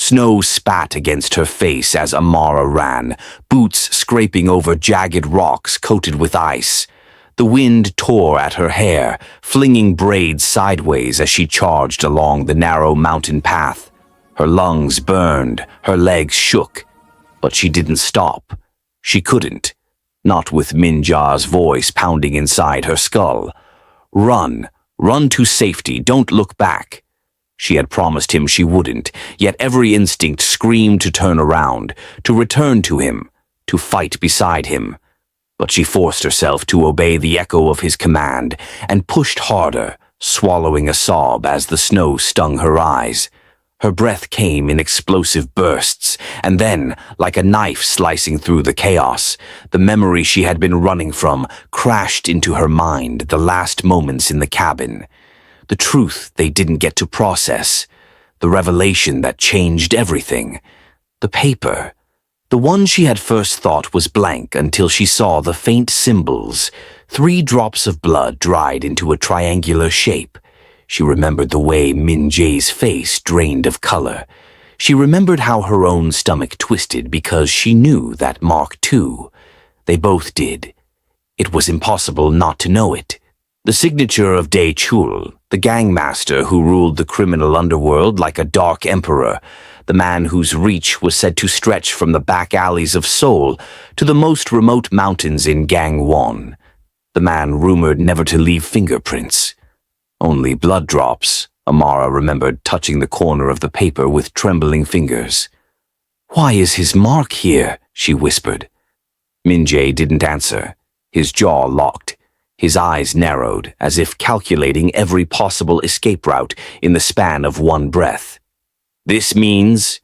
Snow spat against her face as Amara ran, boots scraping over jagged rocks coated with ice. The wind tore at her hair, flinging braids sideways as she charged along the narrow mountain path. Her lungs burned, her legs shook, but she didn't stop. She couldn't, not with Min-Jae's voice pounding inside her skull. Run, run to safety, don't look back. She had promised him she wouldn't, yet every instinct screamed to turn around, to return to him, to fight beside him. But she forced herself to obey the echo of his command and pushed harder, swallowing a sob as the snow stung her eyes. Her breath came in explosive bursts, and then, like a knife slicing through the chaos, the memory she had been running from crashed into her mind the last moments in the cabin. The truth they didn't get to process, the revelation that changed everything. The paper, the one she had first thought was blank until she saw the faint symbols, 3 drops of blood dried into a triangular shape. She remembered the way Min-Jae's face drained of color. She remembered how her own stomach twisted because she knew that mark too. They both did. It was impossible not to know it. The signature of Detached, the gangmaster who ruled the criminal underworld like a dark emperor, the man whose reach was said to stretch from the back alleys of Seoul to the most remote mountains in Gangwon, the man rumored never to leave fingerprints. Only blood drops, Amara remembered, touching the corner of the paper with trembling fingers. "Why is his mark here?" she whispered. Min-Jae didn't answer. His jaw locked. His eyes narrowed, as if calculating every possible escape route in the span of one breath. "This means—"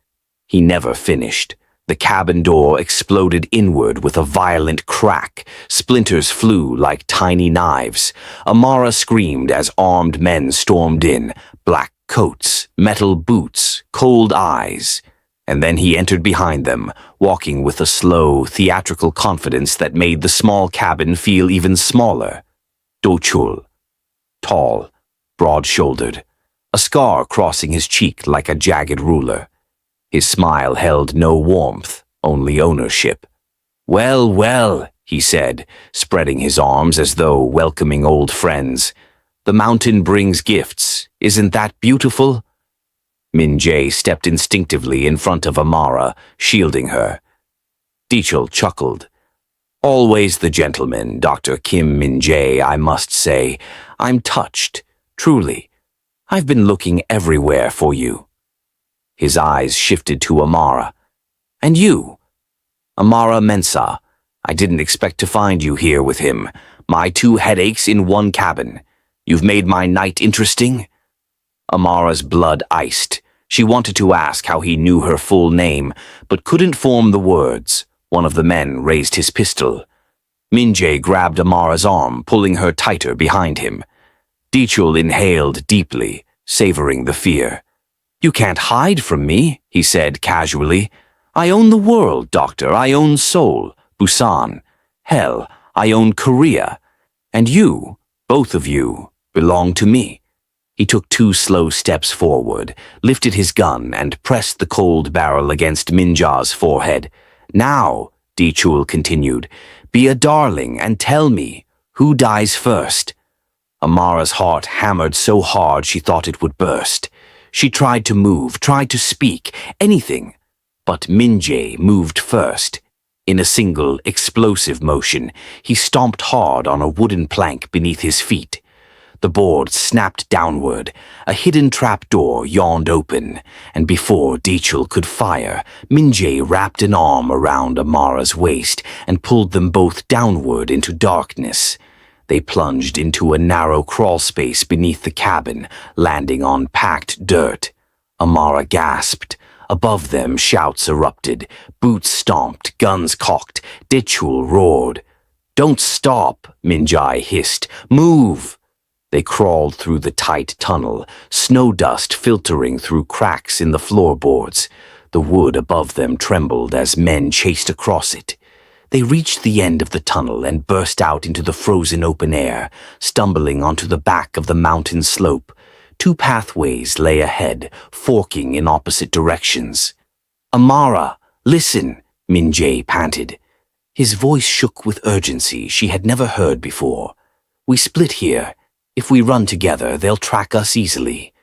He never finished. The cabin door exploded inward with a violent crack. Splinters flew like tiny knives. Amara screamed as armed men stormed in, black coats, metal boots, cold eyes. And then he entered behind them, walking with a slow, theatrical confidence that made the small cabin feel even smaller. Dochul. Tall, broad-shouldered, a scar crossing his cheek like a jagged ruler. His smile held no warmth, only ownership. "Well, well," he said, spreading his arms as though welcoming old friends. "The mountain brings gifts. Isn't that beautiful?" Min-Jae stepped instinctively in front of Amara, shielding her. Detached chuckled. "Always the gentleman, Dr. Kim Min-Jae, I must say. I'm touched, truly. I've been looking everywhere for you." His eyes shifted to Amara. "And you?" "Amara Mensah. I didn't expect to find you here with him. My 2 headaches in one cabin. You've made my night interesting?" Amara's blood iced. She wanted to ask how he knew her full name, but couldn't form the words. One of the men raised his pistol. Min-Jae grabbed Amara's arm, pulling her tighter behind him. Detached inhaled deeply, savoring the fear. "You can't hide from me," he said casually. "I own the world, Doctor. I own Seoul, Busan. Hell, I own Korea. And you, both of you, belong to me." He took 2 slow steps forward, lifted his gun, and pressed the cold barrel against Min-Jae's forehead. "Now," Detached continued, "be a darling and tell me, who dies first?" Amara's heart hammered so hard she thought it would burst. She tried to move, tried to speak, anything. But Min-Jae moved first. In a single, explosive motion, he stomped hard on a wooden plank beneath his feet. The board snapped downward. A hidden trapdoor yawned open, and before Detached could fire, Min-Jae wrapped an arm around Amara's waist and pulled them both downward into darkness. They plunged into a narrow crawl space beneath the cabin, landing on packed dirt. Amara gasped. Above them, shouts erupted. Boots stomped, guns cocked. Detached roared. "Don't stop," Min-Jae hissed. "Move!" They crawled through the tight tunnel, snow dust filtering through cracks in the floorboards. The wood above them trembled as men chased across it. They reached the end of the tunnel and burst out into the frozen open air, stumbling onto the back of the mountain slope. Two pathways lay ahead, forking in opposite directions. "Amara, listen," Min-Jae panted. His voice shook with urgency she had never heard before. "We split here. If we run together, they'll track us easily.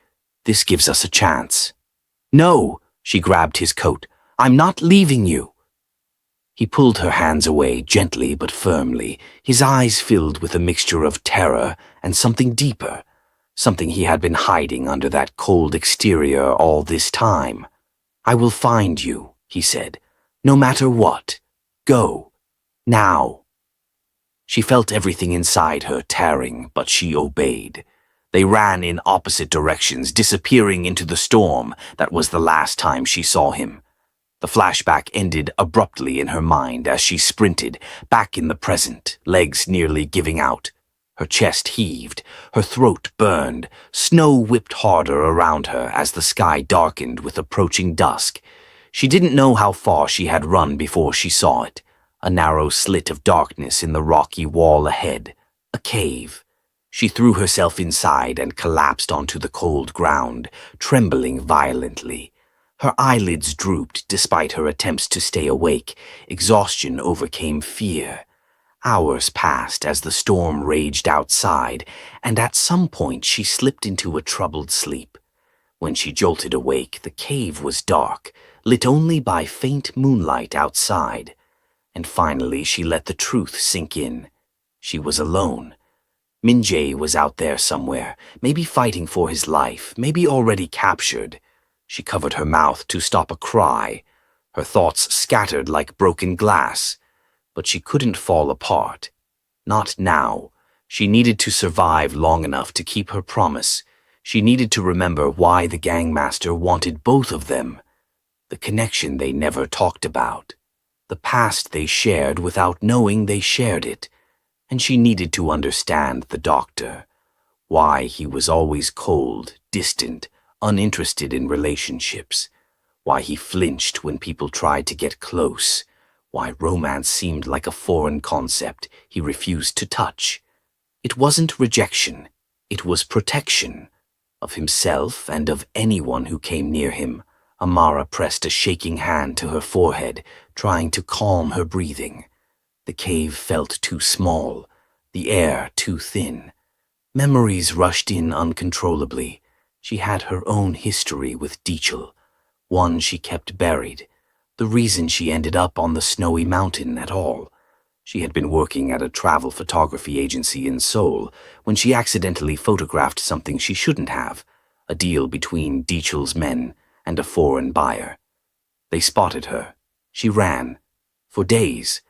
This gives us a chance." "No," she grabbed his coat. "I'm not leaving you." He pulled her hands away, gently but firmly, his eyes filled with a mixture of terror and something deeper, something he had been hiding under that cold exterior all this time. "I will find you," he said, "no matter what. Go. Now." She felt everything inside her tearing, but she obeyed. They ran in opposite directions, disappearing into the storm. That was the last time she saw him. The flashback ended abruptly in her mind as she sprinted, back in the present, legs nearly giving out. Her chest heaved, her throat burned, snow whipped harder around her as the sky darkened with approaching dusk. She didn't know how far she had run before she saw it. A narrow slit of darkness in the rocky wall ahead. A cave. She threw herself inside and collapsed onto the cold ground, trembling violently. Her eyelids drooped despite her attempts to stay awake. Exhaustion overcame fear. Hours passed as the storm raged outside, and at some point she slipped into a troubled sleep. When she jolted awake, the cave was dark, lit only by faint moonlight outside. And finally she let the truth sink in. She was alone. Min-Jae was out there somewhere, maybe fighting for his life, maybe already captured. She covered her mouth to stop a cry. Her thoughts scattered like broken glass. But she couldn't fall apart. Not now. She needed to survive long enough to keep her promise. She needed to remember why the gangmaster wanted both of them. The connection they never talked about. The past they shared without knowing they shared it. And she needed to understand the doctor. Why he was always cold, distant, uninterested in relationships. Why he flinched when people tried to get close. Why romance seemed like a foreign concept he refused to touch. It wasn't rejection. It was protection. Of himself and of anyone who came near him. Amara pressed a shaking hand to her forehead, trying to calm her breathing. The cave felt too small, the air too thin. Memories rushed in uncontrollably. She had her own history with Detached, one she kept buried, the reason she ended up on the snowy mountain at all. She had been working at a travel photography agency in Seoul when she accidentally photographed something she shouldn't have, a deal between Detached's men and a foreign buyer. They spotted her. She ran, for days,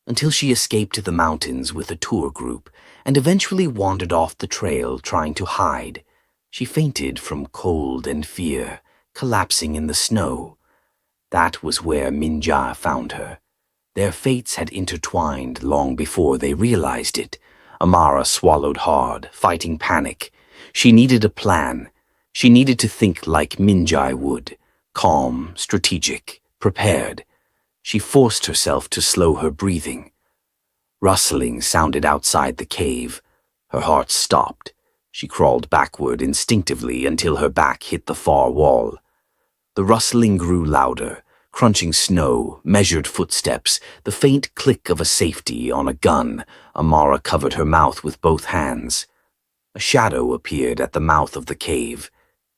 until she escaped to the mountains with a tour group and eventually wandered off the trail trying to hide. She fainted from cold and fear, collapsing in the snow. That was where Min-Jae found her. Their fates had intertwined long before they realized it. Amara swallowed hard, fighting panic. She needed a plan. She needed to think like Min-Jae would, calm, strategic, prepared. She forced herself to slow her breathing. Rustling sounded outside the cave. Her heart stopped. She crawled backward instinctively until her back hit the far wall. The rustling grew louder, crunching snow, measured footsteps, the faint click of a safety on a gun. Amara covered her mouth with both hands. A shadow appeared at the mouth of the cave.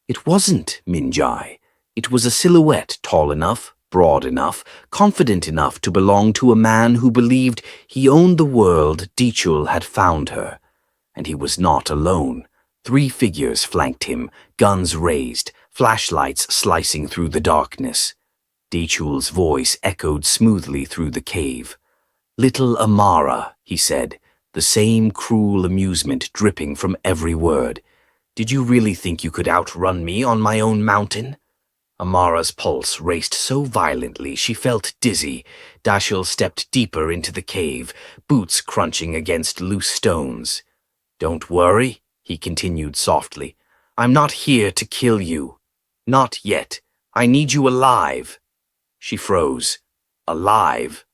It wasn't Min-Jae. It was a silhouette tall enough, broad enough, confident enough to belong to a man who believed he owned the world Detached had found her. And he was not alone. 3 figures flanked him, guns raised, flashlights slicing through the darkness. Detached's voice echoed smoothly through the cave. "Little Amara," he said, the same cruel amusement dripping from every word. "Did you really think you could outrun me on my own mountain?" Amara's pulse raced so violently she felt dizzy. Detached stepped deeper into the cave, boots crunching against loose stones. "Don't worry," he continued softly. "I'm not here to kill you. Not yet. I need you alive." She froze. "Alive?"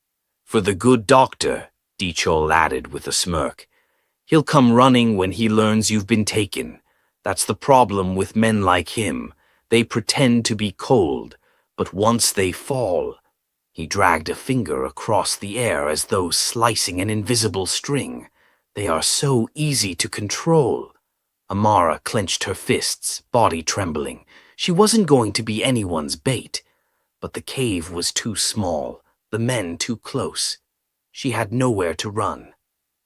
"For the good doctor," Detached added with a smirk. "He'll come running when he learns you've been taken. That's the problem with men like him. They pretend to be cold, but once they fall, he dragged a finger across the air as though slicing an invisible string. They are so easy to control. Amara clenched her fists, body trembling. She wasn't going to be anyone's bait, but the cave was too small, the men too close. She had nowhere to run.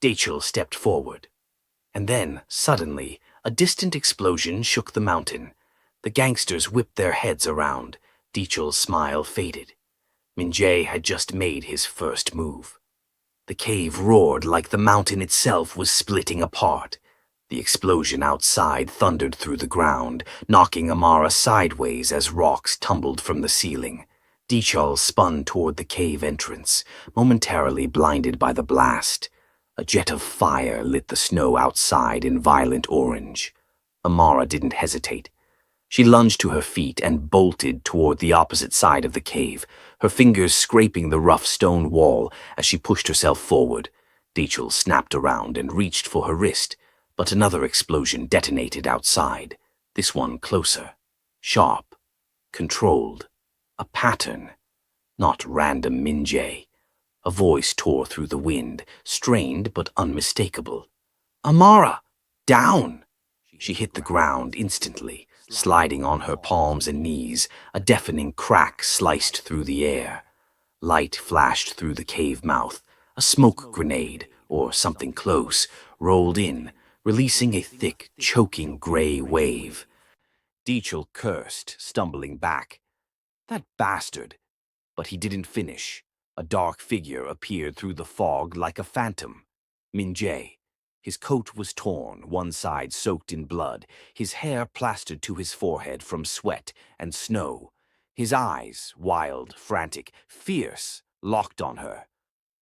Dachel stepped forward. And then, suddenly, a distant explosion shook the mountain. The gangsters whipped their heads around. Dachel's smile faded. Min-Jae had just made his first move. The cave roared like the mountain itself was splitting apart. The explosion outside thundered through the ground, knocking Amara sideways as rocks tumbled from the ceiling. Dachel spun toward the cave entrance, momentarily blinded by the blast. A jet of fire lit the snow outside in violent orange. Amara didn't hesitate. She lunged to her feet and bolted toward the opposite side of the cave, her fingers scraping the rough stone wall as she pushed herself forward. Dachel snapped around and reached for her wrist, but another explosion detonated outside, this one closer, sharp, controlled, a pattern, not random Min-Jae. A voice tore through the wind, strained but unmistakable. "Amara! Down!" She hit the ground instantly, sliding on her palms and knees. A deafening crack sliced through the air. Light flashed through the cave mouth. A smoke grenade, or something close, rolled in, releasing a thick, choking gray wave. Dachel cursed, stumbling back. That bastard! But he didn't finish. A dark figure appeared through the fog like a phantom. Min-Jae. His coat was torn, one side soaked in blood, his hair plastered to his forehead from sweat and snow. His eyes, wild, frantic, fierce, locked on her.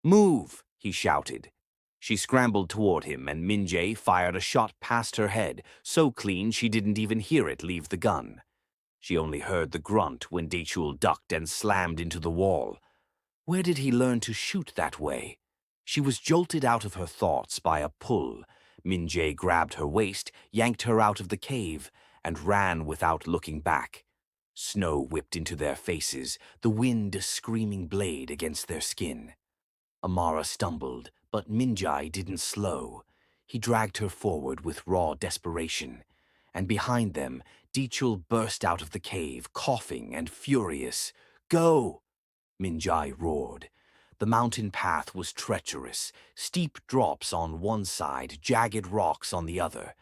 "Move!" he shouted. She scrambled toward him, and Min-Jae fired a shot past her head, so clean she didn't even hear it leave the gun. She only heard the grunt when Dachul ducked and slammed into the wall. Where did he learn to shoot that way? She was jolted out of her thoughts by a pull. Min-Jae grabbed her waist, yanked her out of the cave, and ran without looking back. Snow whipped into their faces, the wind a screaming blade against their skin. Amara stumbled, but Min-Jae didn't slow. He dragged her forward with raw desperation. And behind them, Dachul burst out of the cave, coughing and furious. "Go!" Min-Jae roared. The mountain path was treacherous, steep drops on one side, jagged rocks on the other.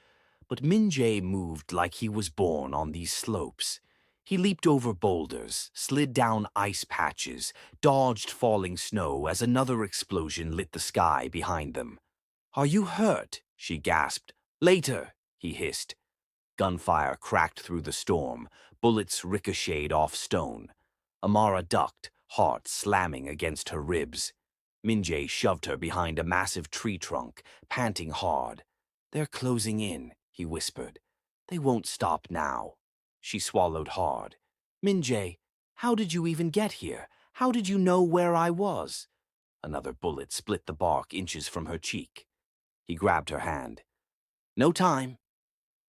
But Min-Jae moved like he was born on these slopes. He leaped over boulders, slid down ice patches, dodged falling snow as another explosion lit the sky behind them. "Are you hurt?" she gasped. "Later," he hissed. Gunfire cracked through the storm. Bullets ricocheted off stone. Amara ducked, heart slamming against her ribs. Min-Jae shoved her behind a massive tree trunk, panting hard. "They're closing in," he whispered. "They won't stop now." She swallowed hard. "Min-Jae, how did you even get here? How did you know where I was?" Another bullet split the bark inches from her cheek. He grabbed her hand. "No time."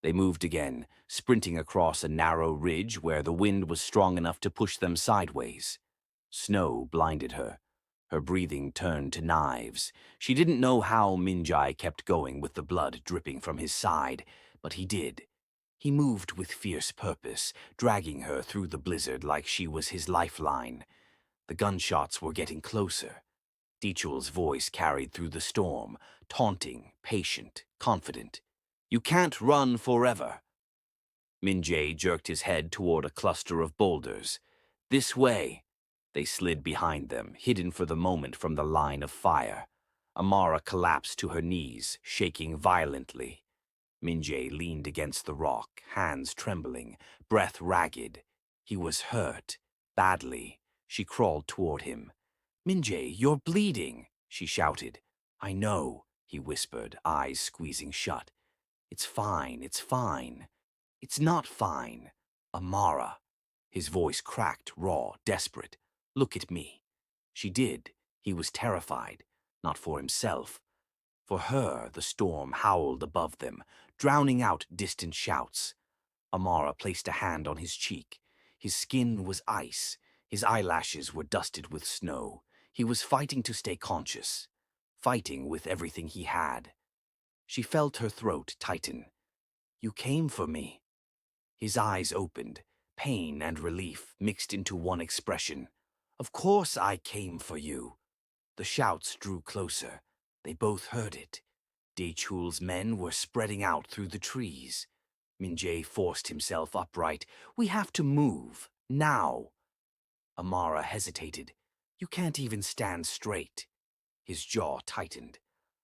They moved again, sprinting across a narrow ridge where the wind was strong enough to push them sideways. Snow blinded her. Her breathing turned to knives. She didn't know how Min-Jae kept going with the blood dripping from his side, but he did. He moved with fierce purpose, dragging her through the blizzard like she was his lifeline. The gunshots were getting closer. Dachul's voice carried through the storm, taunting, patient, confident. "You can't run forever." Min-Jae jerked his head toward a cluster of boulders. "This way." They slid behind them, hidden for the moment from the line of fire. Amara collapsed to her knees, shaking violently. Min-Jae leaned against the rock, hands trembling, breath ragged. He was hurt, badly. She crawled toward him. "Min-Jae, you're bleeding," she shouted. "I know," he whispered, eyes squeezing shut. "It's fine, it's fine." "It's not fine. Amara." His voice cracked, raw, desperate. "Look at me." She did. He was terrified. Not for himself. For her, the storm howled above them, drowning out distant shouts. Amara placed a hand on his cheek. His skin was ice. His eyelashes were dusted with snow. He was fighting to stay conscious, fighting with everything he had. She felt her throat tighten. "You came for me." His eyes opened, pain and relief mixed into one expression. "Of course I came for you." The shouts drew closer. They both heard it. Dechul's men were spreading out through the trees. Min-Jae forced himself upright. "We have to move, now." Amara hesitated. "You can't even stand straight." His jaw tightened.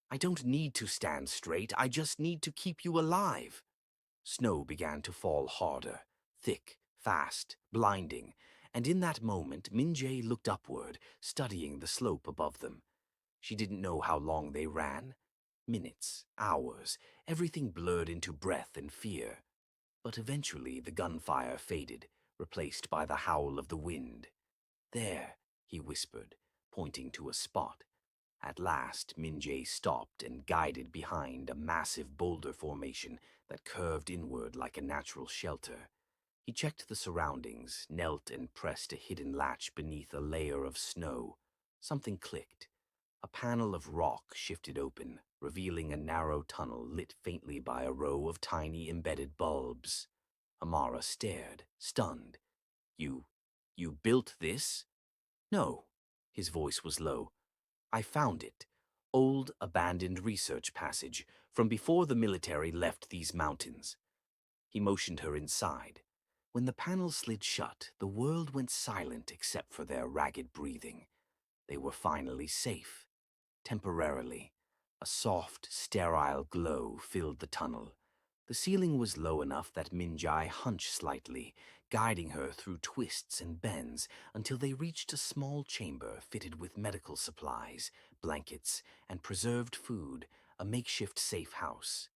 "I don't need to stand straight, I just need to keep you alive." Snow began to fall harder, thick, fast, blinding, and in that moment Min-Jae looked upward, studying the slope above them. She didn't know how long they ran. Minutes, hours, everything blurred into breath and fear. But eventually the gunfire faded, replaced by the howl of the wind. "There," he whispered, pointing to a spot. At last, Min-Jae stopped and guided behind a massive boulder formation that curved inward like a natural shelter. He checked the surroundings, knelt and pressed a hidden latch beneath a layer of snow. Something clicked. A panel of rock shifted open, revealing a narrow tunnel lit faintly by a row of tiny embedded bulbs. Amara stared, stunned. You built this?" "No." His voice was low. "I found it. Old, abandoned research passage from before the military left these mountains." He motioned her inside. When the panel slid shut, the world went silent except for their ragged breathing. They were finally safe. Temporarily. A soft, sterile glow filled the tunnel. The ceiling was low enough that Min-Jae hunched slightly, guiding her through twists and bends until they reached a small chamber fitted with medical supplies, blankets, and preserved food, a makeshift safe house.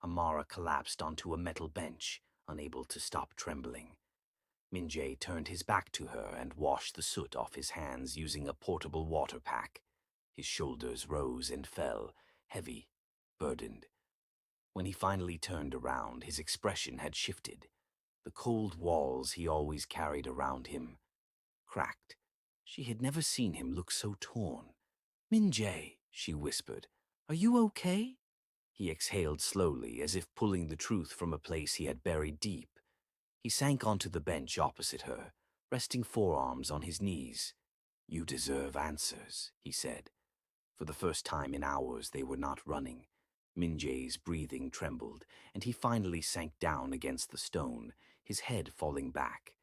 Amara collapsed onto a metal bench, unable to stop trembling. Min-Jae turned his back to her and washed the soot off his hands using a portable water pack. His shoulders rose and fell, heavy, burdened. When he finally turned around, his expression had shifted. The cold walls he always carried around him cracked. She had never seen him look so torn. "Min-Jae," she whispered, "are you okay?" He exhaled slowly, as if pulling the truth from a place he had buried deep. He sank onto the bench opposite her, resting forearms on his knees. "You deserve answers," he said. For the first time in hours, they were not running. Min-Jae's breathing trembled, and he finally sank down against the stone, his head falling back.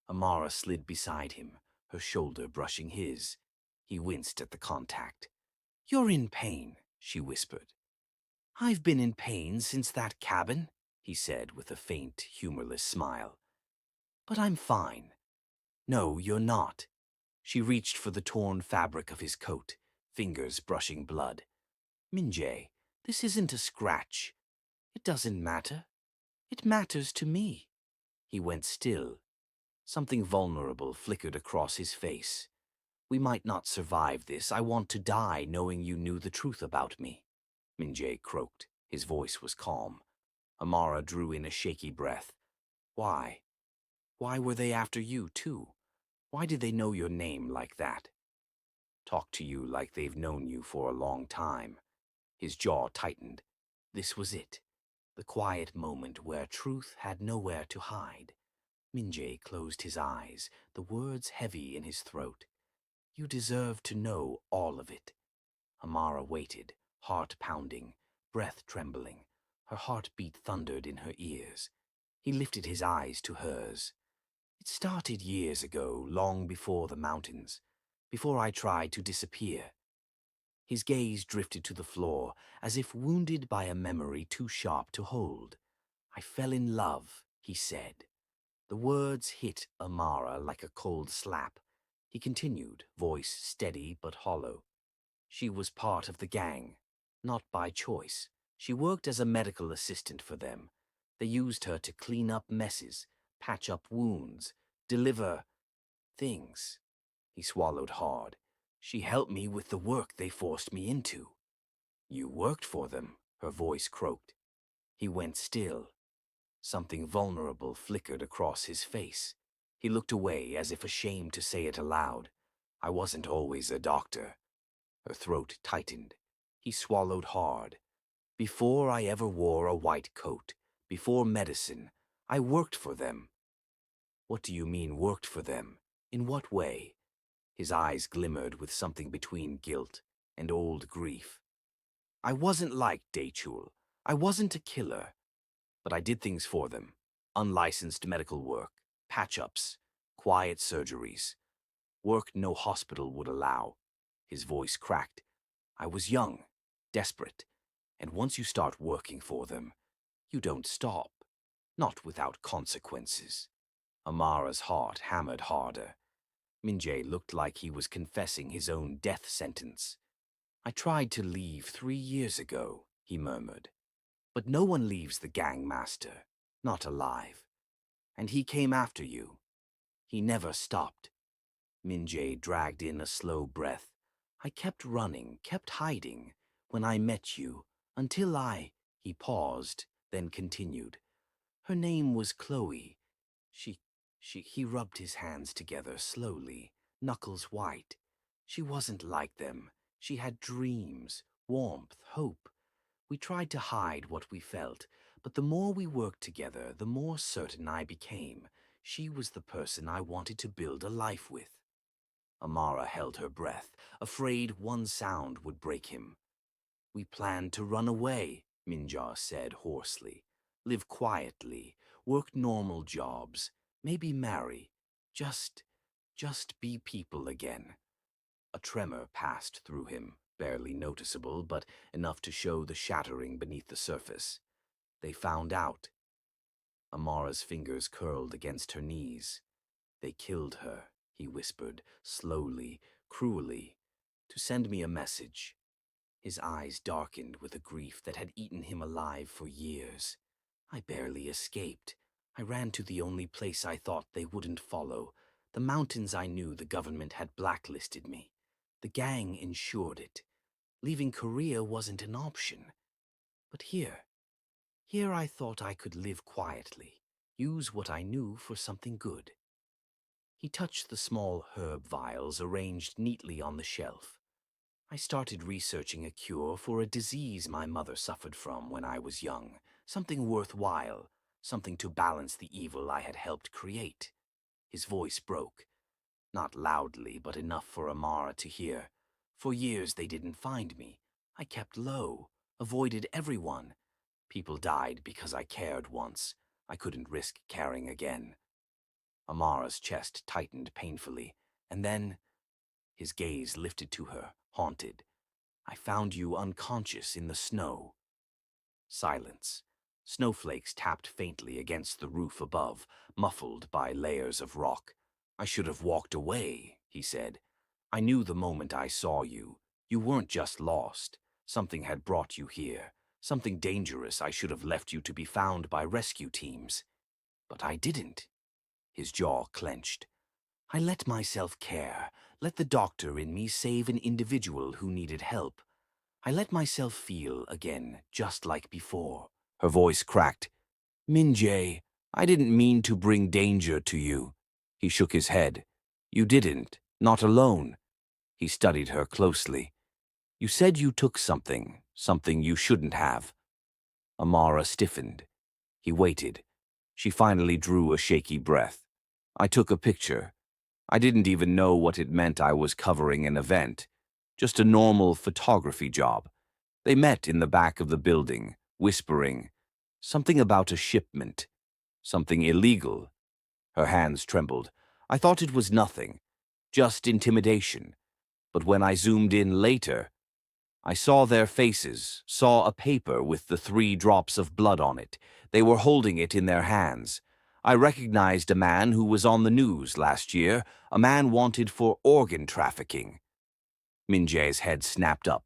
Amara slid beside him, her shoulder brushing his. He winced at the contact. "You're in pain," she whispered. "I've been in pain since that cabin," he said with a faint, humorless smile. "But I'm fine." "No, you're not." She reached for the torn fabric of his coat, fingers brushing blood. "Min-Jae, this isn't a scratch. It doesn't matter. It matters to me." He went still. Something vulnerable flickered across his face. "We might not survive this. I want to die knowing you knew the truth about me." Min-Jae croaked. His voice was calm. Amara drew in a shaky breath. "Why? Why were they after you, too? Why did they know your name like that?" "Talk to you like they've known you for a long time." His jaw tightened. This was it. The quiet moment where truth had nowhere to hide. Min-Jae closed his eyes, the words heavy in his throat. "You deserve to know all of it." Amara waited, heart pounding, breath trembling. Her heartbeat thundered in her ears. He lifted his eyes to hers. "It started years ago, long before the mountains, before I tried to disappear." His gaze drifted to the floor, as if wounded by a memory too sharp to hold. "I fell in love," he said. The words hit Amara like a cold slap. He continued, voice steady but hollow. "She was part of the gang, not by choice. She worked as a medical assistant for them. They used her to clean up messes, patch up wounds, deliver things." He swallowed hard. "She helped me with the work they forced me into." You worked for them, her voice croaked. He went still. Something vulnerable flickered across his face. He looked away as if ashamed to say it aloud. I wasn't always a doctor. Her throat tightened. He swallowed hard. Before I ever wore a white coat, before medicine, I worked for them. What do you mean worked for them? In what way? His eyes glimmered with something between guilt and old grief. I wasn't like Detached. I wasn't a killer. But I did things for them. Unlicensed medical work, patch-ups, quiet surgeries. Work no hospital would allow. His voice cracked. I was young, desperate, and once you start working for them, you don't stop. Not without consequences. Amara's heart hammered harder. Min-Jae looked like he was confessing his own death sentence. I tried to leave 3 years ago, he murmured. But no one leaves the gangmaster, not alive. And he came after you. He never stopped. Min-Jae dragged in a slow breath. I kept running, kept hiding, when I met you, until he paused, then continued. Her name was Chloe. He rubbed his hands together slowly, knuckles white. She wasn't like them. She had dreams, warmth, hope. We tried to hide what we felt, but the more we worked together, the more certain I became. She was the person I wanted to build a life with. Amara held her breath, afraid one sound would break him. We planned to run away, Min-Jae said hoarsely. Live quietly, work normal jobs, maybe marry. Just be people again. A tremor passed through him, barely noticeable, but enough to show the shattering beneath the surface. They found out. Amara's fingers curled against her knees. They killed her, he whispered, slowly, cruelly, to send me a message. His eyes darkened with a grief that had eaten him alive for years. I barely escaped. I ran to the only place I thought they wouldn't follow, the mountains I knew the government had blacklisted me. The gang ensured it. Leaving Korea wasn't an option. But here I thought I could live quietly, use what I knew for something good. He touched the small herb vials arranged neatly on the shelf. I started researching a cure for a disease my mother suffered from when I was young, something worthwhile, something to balance the evil I had helped create. His voice broke, not loudly, but enough for Amara to hear. For years they didn't find me. I kept low, avoided everyone. People died because I cared once. I couldn't risk caring again. Amara's chest tightened painfully, and then his gaze lifted to her, haunted. I found you unconscious in the snow. Silence. Snowflakes tapped faintly against the roof above, muffled by layers of rock. I should have walked away, he said. I knew the moment I saw you. You weren't just lost. Something had brought you here. Something dangerous I should have left you to be found by rescue teams. But I didn't. His jaw clenched. I let myself care, let the doctor in me save an individual who needed help. I let myself feel again, just like before. Her voice cracked. Min-Jae, I didn't mean to bring danger to you. He shook his head. You didn't, not alone. He studied her closely. You said you took something you shouldn't have. Amara stiffened. He waited. She finally drew a shaky breath. I took a picture. I didn't even know what it meant I was covering an event. Just a normal photography job. They met in the back of the building, whispering. Something about a shipment. Something illegal. Her hands trembled. I thought it was nothing. Just intimidation. But when I zoomed in later, I saw their faces, saw a paper with the 3 drops of blood on it. They were holding it in their hands. I recognized a man who was on the news last year, a man wanted for organ trafficking. Min-Jae's head snapped up.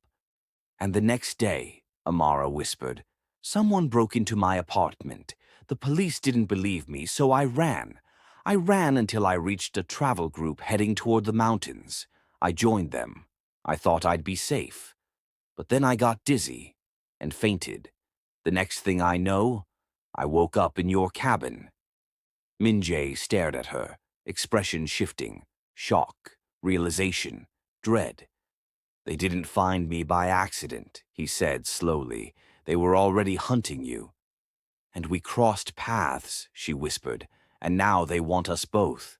And the next day, Amara whispered, someone broke into my apartment. The police didn't believe me, so I ran. I ran until I reached a travel group heading toward the mountains. I joined them. I thought I'd be safe. But then I got dizzy and fainted. The next thing I know, I woke up in your cabin." Min-Jae stared at her, expression shifting, shock, realization, dread. "They didn't find me by accident," he said slowly. "They were already hunting you." "And we crossed paths," she whispered, "and now they want us both."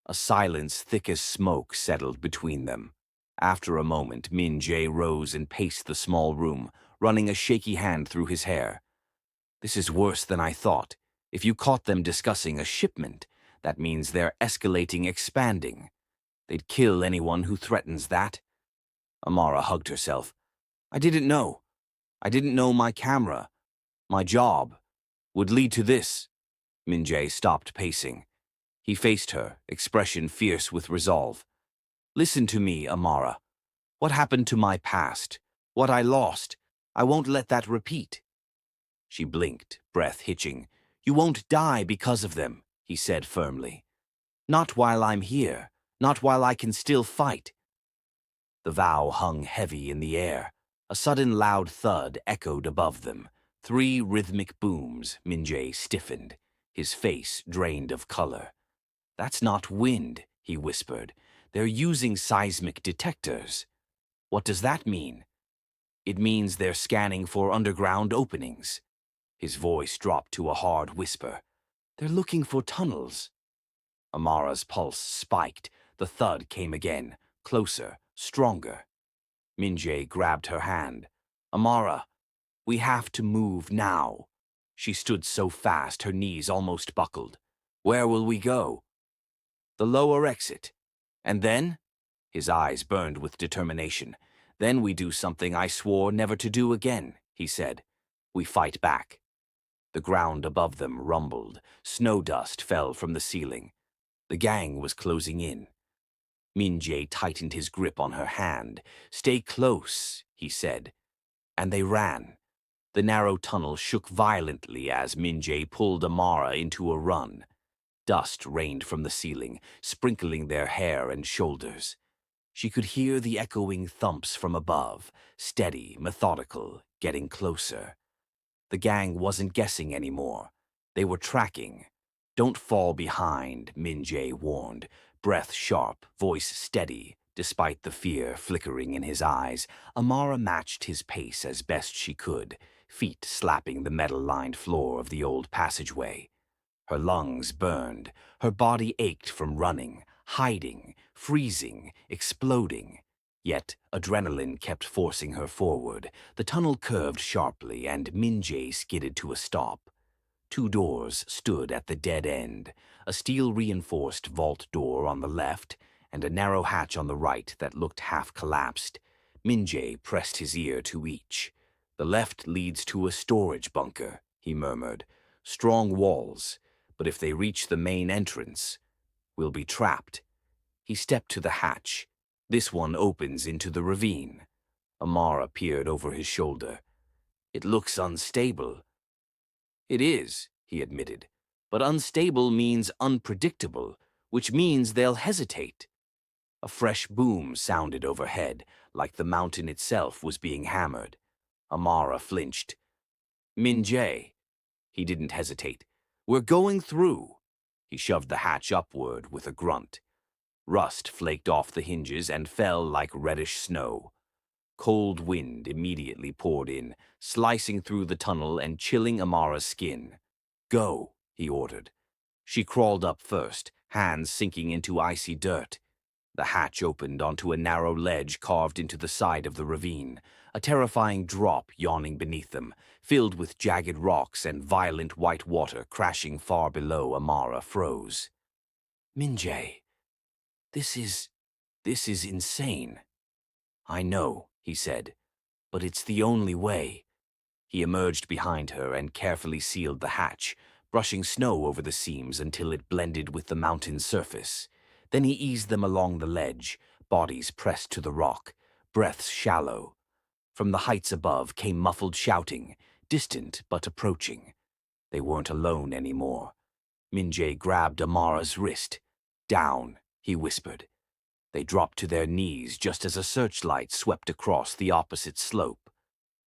A silence thick as smoke settled between them. After a moment, Min-Jae rose and paced the small room, running a shaky hand through his hair. "This is worse than I thought. If you caught them discussing a shipment, that means they're escalating, expanding. They'd kill anyone who threatens that." Amara hugged herself. "I didn't know. I didn't know my camera, my job, would lead to this." Min-Jae stopped pacing. He faced her, expression fierce with resolve. "Listen to me, Amara. What happened to my past? What I lost? I won't let that repeat." She blinked, breath hitching. "You won't die because of them," he said firmly. "Not while I'm here. Not while I can still fight." The vow hung heavy in the air. A sudden loud thud echoed above them. 3 rhythmic booms. Min-Jae stiffened, his face drained of color. "That's not wind," he whispered. "They're using seismic detectors." "What does that mean?" "It means they're scanning for underground openings." His voice dropped to a hard whisper. "They're looking for tunnels." Amara's pulse spiked. The thud came again, closer, stronger. Min-Jae grabbed her hand. "Amara, we have to move now." She stood so fast her knees almost buckled. "Where will we go?" "The lower exit. And then?" His eyes burned with determination. "Then we do something I swore never to do again," he said. "We fight back." The ground above them rumbled. Snow dust fell from the ceiling. The gang was closing in. Min-Jae tightened his grip on her hand. "Stay close," he said. And they ran. The narrow tunnel shook violently as Min-Jae pulled Amara into a run. Dust rained from the ceiling, sprinkling their hair and shoulders. She could hear the echoing thumps from above, steady, methodical, getting closer. The gang wasn't guessing anymore. They were tracking. "Don't fall behind," Min-Jae warned, breath sharp, voice steady, despite the fear flickering in his eyes. Amara matched his pace as best she could, feet slapping the metal-lined floor of the old passageway. Her lungs burned. Her body ached from running, hiding, freezing, exploding. Yet adrenaline kept forcing her forward. The tunnel curved sharply, and Min-Jae skidded to a stop. 2 doors stood at the dead end, a steel-reinforced vault door on the left and a narrow hatch on the right that looked half-collapsed. Min-Jae pressed his ear to each. "The left leads to a storage bunker," he murmured. "Strong walls, but if they reach the main entrance, we'll be trapped." He stepped to the hatch. "This one opens into the ravine." Amara peered over his shoulder. "It looks unstable." "It is," he admitted, "but unstable means unpredictable, which means they'll hesitate." A fresh boom sounded overhead, like the mountain itself was being hammered. Amara flinched. "Min-Jae." He didn't hesitate. "We're going through." He shoved the hatch upward with a grunt. Rust flaked off the hinges and fell like reddish snow. Cold wind immediately poured in, slicing through the tunnel and chilling Amara's skin. "Go," he ordered. She crawled up first, hands sinking into icy dirt. The hatch opened onto a narrow ledge carved into the side of the ravine, a terrifying drop yawning beneath them, filled with jagged rocks and violent white water crashing far below. Amara froze. "Min-Jae, this is insane." "I know," he said, "but it's the only way." He emerged behind her and carefully sealed the hatch, brushing snow over the seams until it blended with the mountain's surface. Then he eased them along the ledge, bodies pressed to the rock, breaths shallow. From the heights above came muffled shouting, distant but approaching. They weren't alone anymore. Min-Jae grabbed Amara's wrist. "Down," he whispered. They dropped to their knees just as a searchlight swept across the opposite slope.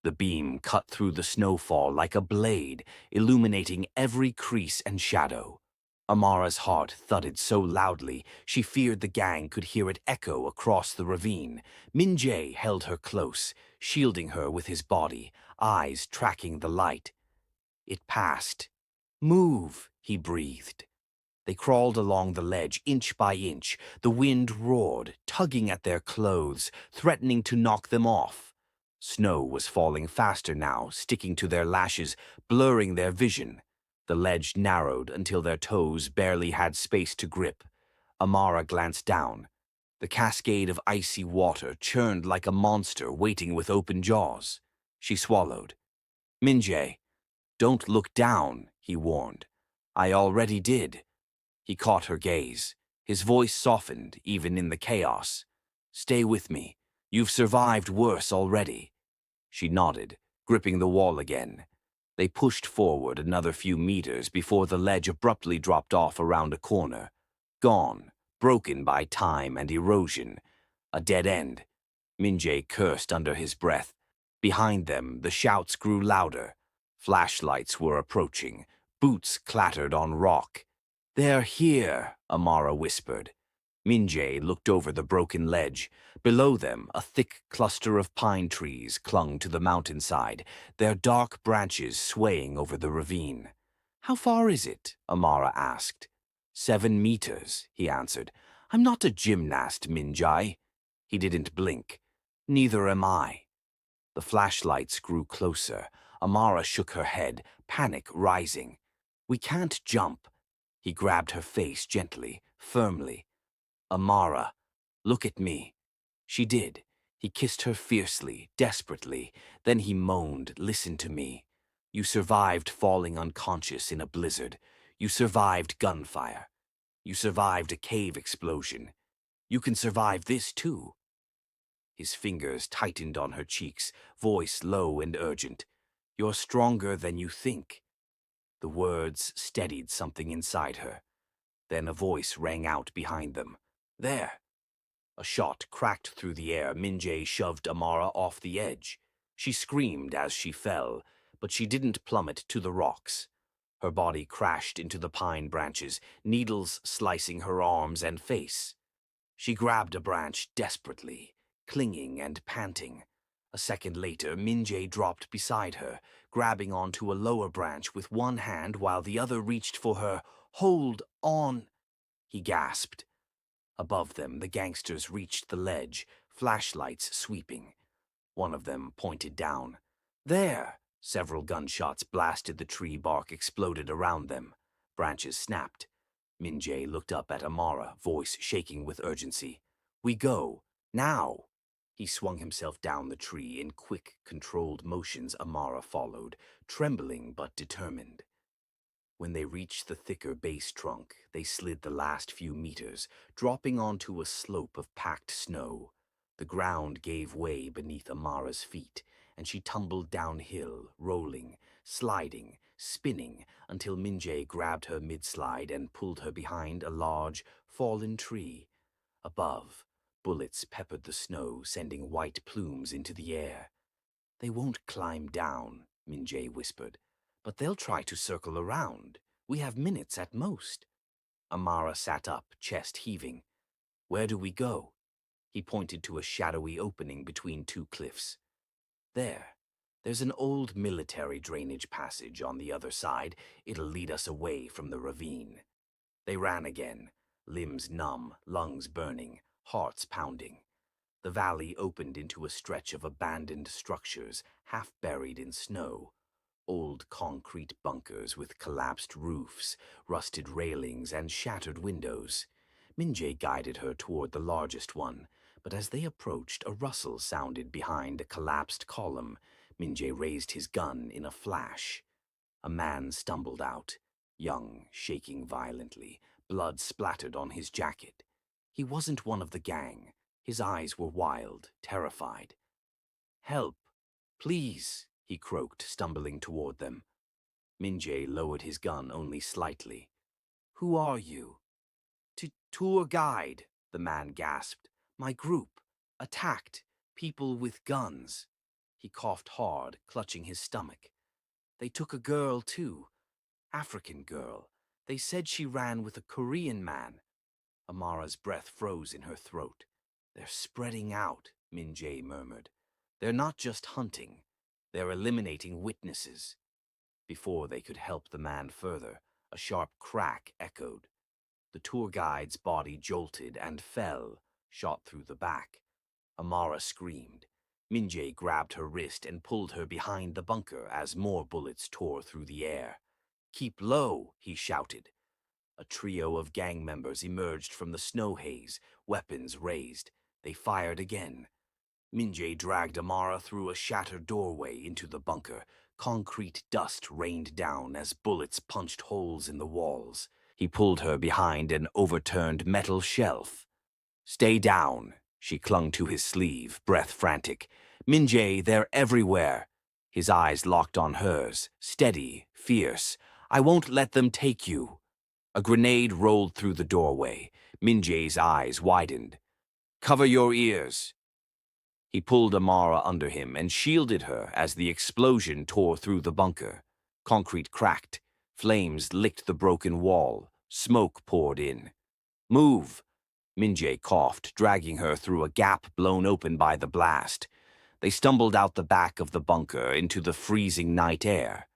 The beam cut through the snowfall like a blade, illuminating every crease and shadow. Amara's heart thudded so loudly she feared the gang could hear it echo across the ravine. Min-Jae held her close, shielding her with his body, eyes tracking the light. It passed. "Move," he breathed. They crawled along the ledge inch by inch. The wind roared, tugging at their clothes, threatening to knock them off. Snow was falling faster now, sticking to their lashes, blurring their vision. The ledge narrowed until their toes barely had space to grip. Amara glanced down. The cascade of icy water churned like a monster waiting with open jaws. She swallowed. "Min-Jae, don't look down," he warned. "I already did." He caught her gaze. His voice softened, even in the chaos. "Stay with me. You've survived worse already." She nodded, gripping the wall again. They pushed forward another few meters before the ledge abruptly dropped off around a corner. Gone, broken by time and erosion. A dead end. Min-Jae cursed under his breath. Behind them, the shouts grew louder. Flashlights were approaching. Boots clattered on rock. "They're here," Amara whispered. Min-Jae looked over the broken ledge. Below them, a thick cluster of pine trees clung to the mountainside, their dark branches swaying over the ravine. "How far is it?" Amara asked. 7 meters, he answered. "I'm not a gymnast, Min-Jae." He didn't blink. "Neither am I." The flashlights grew closer. Amara shook her head, panic rising. "We can't jump." He grabbed her face gently, firmly. "Amara, look at me." She did. He kissed her fiercely, desperately. Then he moaned, "Listen to me. You survived falling unconscious in a blizzard. You survived gunfire. You survived a cave explosion. You can survive this too." His fingers tightened on her cheeks, voice low and urgent. "You're stronger than you think." The words steadied something inside her. Then a voice rang out behind them. "There!" A shot cracked through the air. Min-Jae shoved Amara off the edge. She screamed as she fell, but she didn't plummet to the rocks. Her body crashed into the pine branches, needles slicing her arms and face. She grabbed a branch desperately, clinging and panting. A second later, Min-Jae dropped beside her, grabbing onto a lower branch with one hand while the other reached for her. "Hold on," he gasped. Above them, the gangsters reached the ledge, flashlights sweeping. One of them pointed down. "There!" Several gunshots blasted the tree bark, exploded around them. Branches snapped. Min-Jae looked up at Amara, voice shaking with urgency. "We go. Now!" He swung himself down the tree in quick, controlled motions. Amara followed, trembling but determined. When they reached the thicker base trunk, they slid the last few meters, dropping onto a slope of packed snow. The ground gave way beneath Amara's feet, and she tumbled downhill, rolling, sliding, spinning, until Min-Jae grabbed her mid-slide and pulled her behind a large, fallen tree. Above, bullets peppered the snow, sending white plumes into the air. "They won't climb down," Min-Jae whispered. "But they'll try to circle around. We have minutes at most." Amara sat up, chest heaving. "Where do we go?" He pointed to a shadowy opening between two cliffs. "There. There's an old military drainage passage on the other side. It'll lead us away from the ravine." They ran again, limbs numb, lungs burning, hearts pounding. The valley opened into a stretch of abandoned structures, half buried in snow. Old concrete bunkers with collapsed roofs, rusted railings, and shattered windows. Min-Jae guided her toward the largest one, but as they approached, a rustle sounded behind a collapsed column. Min-Jae raised his gun in a flash. A man stumbled out, young, shaking violently, blood splattered on his jacket. He wasn't one of the gang. His eyes were wild, terrified. "Help, please," he croaked, stumbling toward them. Min-Jae lowered his gun only slightly. "Who are you?" "Tour guide," the man gasped. My group. Attacked. People with guns. He coughed hard, clutching his stomach. They took a girl, too. African girl. They said she ran with a Korean man. Amara's breath froze in her throat. They're spreading out, Min-Jae murmured. They're not just hunting. They're eliminating witnesses. Before they could help the man further, a sharp crack echoed. The tour guide's body jolted and fell, shot through the back. Amara screamed. Min-Jae grabbed her wrist and pulled her behind the bunker as more bullets tore through the air. "Keep low," he shouted. A trio of gang members emerged from the snow haze, weapons raised. They fired again. Min-Jae dragged Amara through a shattered doorway into the bunker. Concrete dust rained down as bullets punched holes in the walls. He pulled her behind an overturned metal shelf. "Stay down." She clung to his sleeve, breath frantic. "Min-Jae, they're everywhere." His eyes locked on hers, steady, fierce. "I won't let them take you." A grenade rolled through the doorway. Min-Jae's eyes widened. "Cover your ears." He pulled Amara under him and shielded her as the explosion tore through the bunker. Concrete cracked. Flames licked the broken wall. Smoke poured in. "Move!" Min-Jae coughed, dragging her through a gap blown open by the blast. They stumbled out the back of the bunker into the freezing night air.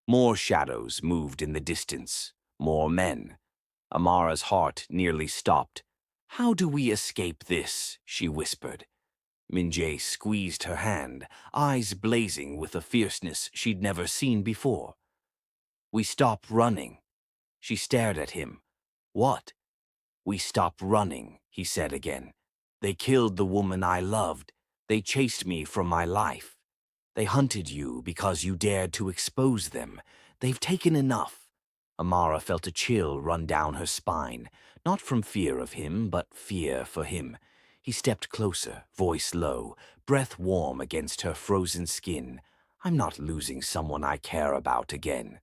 More shadows moved in the distance. More men. Amara's heart nearly stopped. "How do we escape this?" she whispered. Min-Jae squeezed her hand, eyes blazing with a fierceness she'd never seen before. "We stop running." She stared at him. "What?" "We stop running," he said again. "They killed the woman I loved. They chased me from my life. They hunted you because you dared to expose them. They've taken enough." Amara felt a chill run down her spine, not from fear of him, but fear for him. He stepped closer, voice low, breath warm against her frozen skin. "I'm not losing someone I care about again."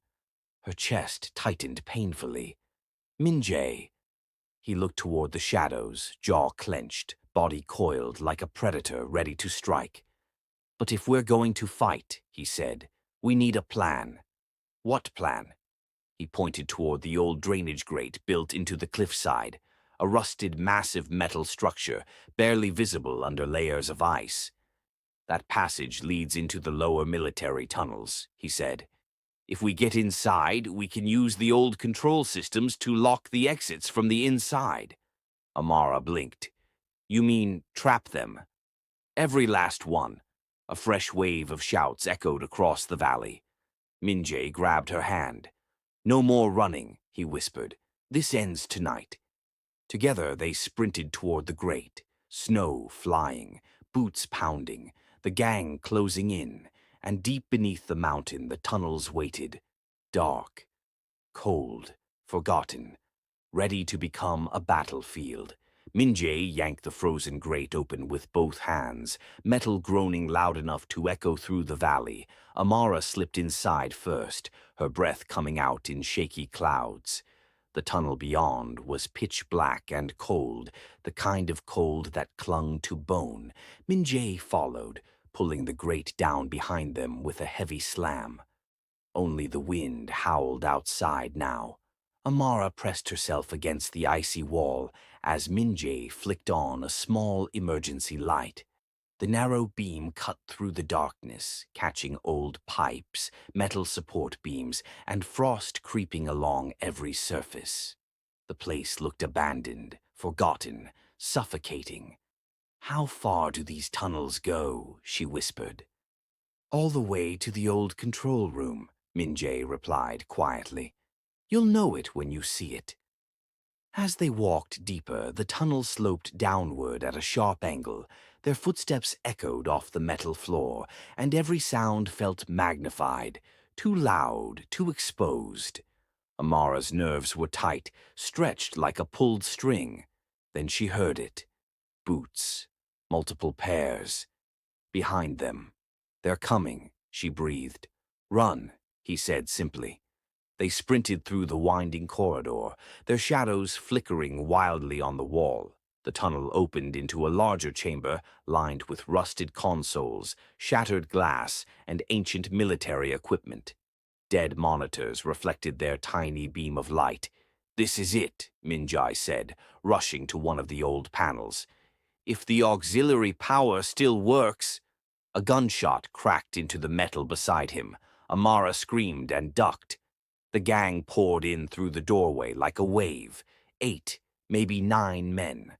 Her chest tightened painfully. "Min-Jae." He looked toward the shadows, jaw clenched, body coiled like a predator ready to strike. "But if we're going to fight," he said, "we need a plan." "What plan?" He pointed toward the old drainage grate built into the cliffside, a rusted, massive metal structure, barely visible under layers of ice. "That passage leads into the lower military tunnels," he said. "If we get inside, we can use the old control systems to lock the exits from the inside." Amara blinked. "You mean trap them?" "Every last one." A fresh wave of shouts echoed across the valley. Min-Jae grabbed her hand. "No more running," he whispered. "This ends tonight." Together they sprinted toward the grate, snow flying, boots pounding, the gang closing in, and deep beneath the mountain the tunnels waited, dark, cold, forgotten, ready to become a battlefield. Min-Jae yanked the frozen grate open with both hands, metal groaning loud enough to echo through the valley. Amara slipped inside first, her breath coming out in shaky clouds. The tunnel beyond was pitch black and cold, the kind of cold that clung to bone. Min-Jae followed, pulling the grate down behind them with a heavy slam. Only the wind howled outside now. Amara pressed herself against the icy wall as Min-Jae flicked on a small emergency light. The narrow beam cut through the darkness, catching old pipes, metal support beams, and frost creeping along every surface. The place looked abandoned, forgotten, suffocating. "How far do these tunnels go?" she whispered. "All the way to the old control room," Min-Jae replied quietly. "You'll know it when you see it." As they walked deeper, the tunnel sloped downward at a sharp angle. Their footsteps echoed off the metal floor, and every sound felt magnified, too loud, too exposed. Amara's nerves were tight, stretched like a pulled string. Then she heard it. Boots. Multiple pairs. Behind them. "They're coming," she breathed. "Run," he said simply. They sprinted through the winding corridor, their shadows flickering wildly on the wall. The tunnel opened into a larger chamber lined with rusted consoles, shattered glass, and ancient military equipment. Dead monitors reflected their tiny beam of light. "This is it," Min-Jae said, rushing to one of the old panels. "If the auxiliary power still works—" A gunshot cracked into the metal beside him. Amara screamed and ducked. The gang poured in through the doorway like a wave. 8, maybe 9 men.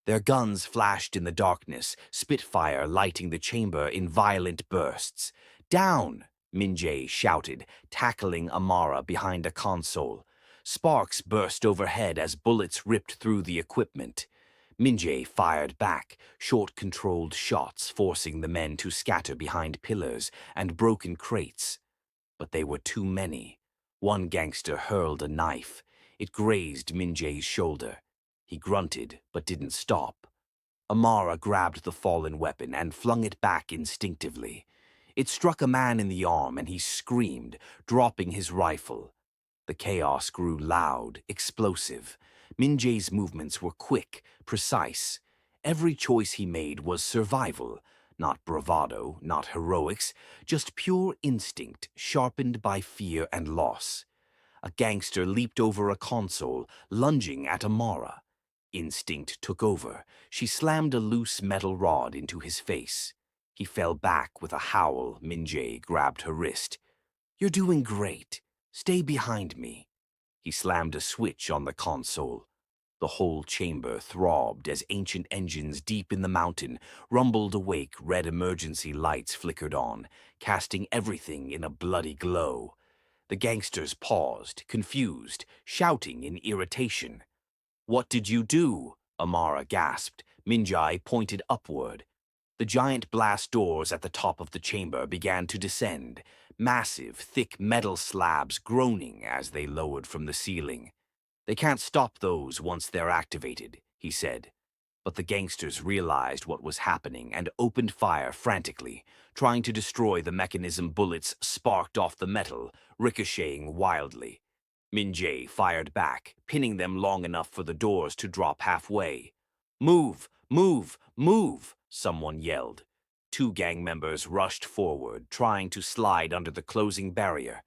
Their guns flashed in the darkness, Spitfire lighting the chamber in violent bursts. "Down!" Min-Jae shouted, tackling Amara behind a console. Sparks burst overhead as bullets ripped through the equipment. Min-Jae fired back, short controlled shots forcing the men to scatter behind pillars and broken crates. But they were too many. One gangster hurled a knife. It grazed Min-Jae's shoulder. He grunted, but didn't stop. Amara grabbed the fallen weapon and flung it back instinctively. It struck a man in the arm and he screamed, dropping his rifle. The chaos grew loud, explosive. Min-Jae's movements were quick, precise. Every choice he made was survival, not bravado, not heroics, just pure instinct sharpened by fear and loss. A gangster leaped over a console, lunging at Amara. Instinct took over. She slammed a loose metal rod into his face. He fell back with a howl. Min-Jae grabbed her wrist. "You're doing great. Stay behind me." He slammed a switch on the console. The whole chamber throbbed as ancient engines deep in the mountain rumbled awake. Red emergency lights flickered on, casting everything in a bloody glow. The gangsters paused, confused, shouting in irritation. "What did you do?" Amara gasped. Min-Jae pointed upward. The giant blast doors at the top of the chamber began to descend, massive, thick metal slabs groaning as they lowered from the ceiling. "They can't stop those once they're activated," he said. But the gangsters realized what was happening and opened fire frantically, trying to destroy the mechanism. Bullets sparked off the metal, ricocheting wildly. Min-Jae fired back, pinning them long enough for the doors to drop halfway. "Move! Move! Move!" someone yelled. 2 gang members rushed forward, trying to slide under the closing barrier.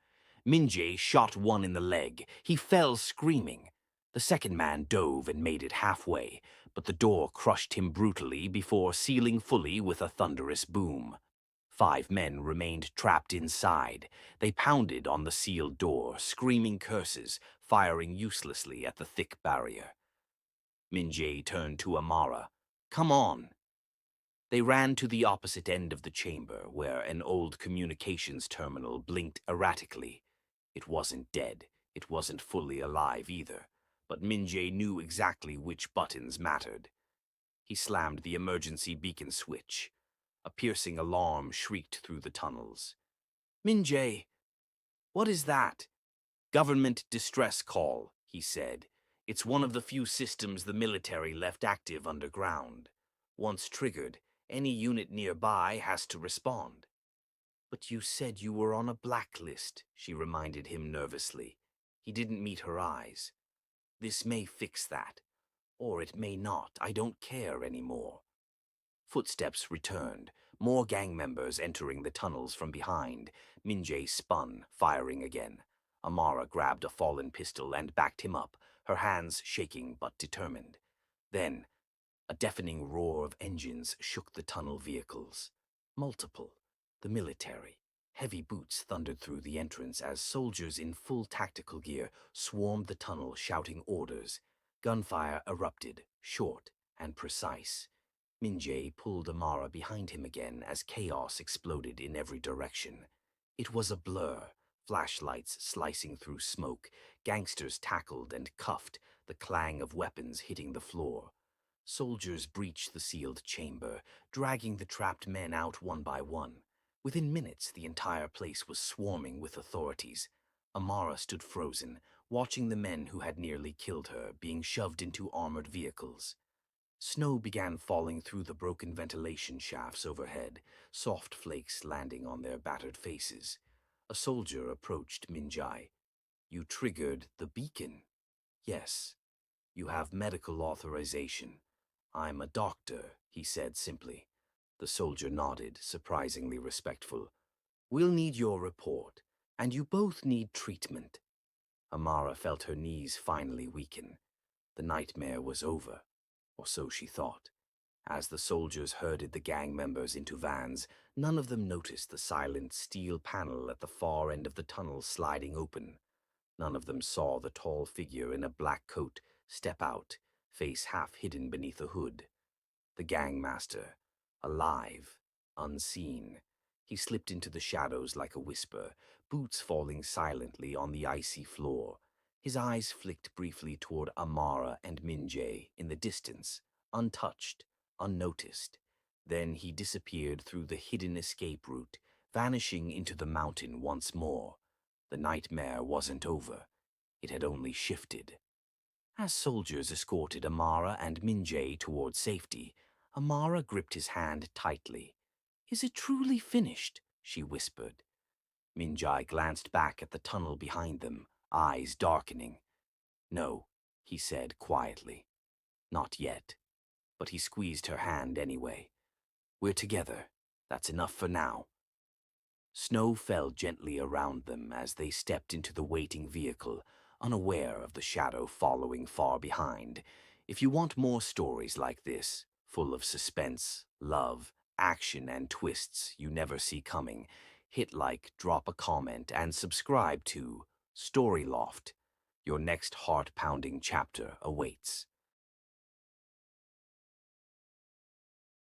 Min-Jae shot one in the leg. He fell screaming. The second man dove and made it halfway, but the door crushed him brutally before sealing fully with a thunderous boom. 5 men remained trapped inside. They pounded on the sealed door, screaming curses, firing uselessly at the thick barrier. Min-Jae turned to Amara. "Come on." They ran to the opposite end of the chamber, where an old communications terminal blinked erratically. It wasn't dead. It wasn't fully alive either, but Min-Jae knew exactly which buttons mattered. He slammed the emergency beacon switch. A piercing alarm shrieked through the tunnels. "Min-Jae, what is that?" "Government distress call," he said. "It's one of the few systems the military left active underground. Once triggered, any unit nearby has to respond." "But you said you were on a blacklist," she reminded him nervously. He didn't meet her eyes. "This may fix that. Or it may not. I don't care anymore." Footsteps returned, more gang members entering the tunnels from behind. Min-Jae spun, firing again. Amara grabbed a fallen pistol and backed him up, her hands shaking but determined. Then, a deafening roar of engines shook the tunnel vehicles. Multiple. The military. Heavy boots thundered through the entrance as soldiers in full tactical gear swarmed the tunnel shouting orders. Gunfire erupted, short and precise. Min-Jae pulled Amara behind him again as chaos exploded in every direction. It was a blur, flashlights slicing through smoke, gangsters tackled and cuffed, the clang of weapons hitting the floor. Soldiers breached the sealed chamber, dragging the trapped men out one by one. Within minutes, the entire place was swarming with authorities. Amara stood frozen, watching the men who had nearly killed her being shoved into armored vehicles. Snow began falling through the broken ventilation shafts overhead, soft flakes landing on their battered faces. A soldier approached Min-Jae. "You triggered the beacon." "Yes. You have medical authorization. I'm a doctor, he said simply. The soldier nodded, surprisingly respectful. We'll need your report, and you both need treatment. Amara felt her knees finally weaken. The nightmare was over, or so she thought. As the soldiers herded the gang members into vans, none of them noticed the silent steel panel at the far end of the tunnel sliding open. None of them saw the tall figure in a black coat step out, face half hidden beneath a hood. The gangmaster, alive, unseen. He slipped into the shadows like a whisper, boots falling silently on the icy floor. His eyes flicked briefly toward Amara and Min-Jae in the distance, untouched, unnoticed. Then he disappeared through the hidden escape route, vanishing into the mountain once more. The nightmare wasn't over. It had only shifted. As soldiers escorted Amara and Min-Jae toward safety, Amara gripped his hand tightly. Is it truly finished? She whispered. Min-Jae glanced back at the tunnel behind them, eyes darkening. No, he said quietly. Not yet. But he squeezed her hand anyway. We're together. That's enough for now. Snow fell gently around them as they stepped into the waiting vehicle, unaware of the shadow following far behind. If you want more stories like this, full of suspense, love, action, and twists you never see coming, hit like, drop a comment, and subscribe to Story Loft. Your next heart-pounding chapter awaits.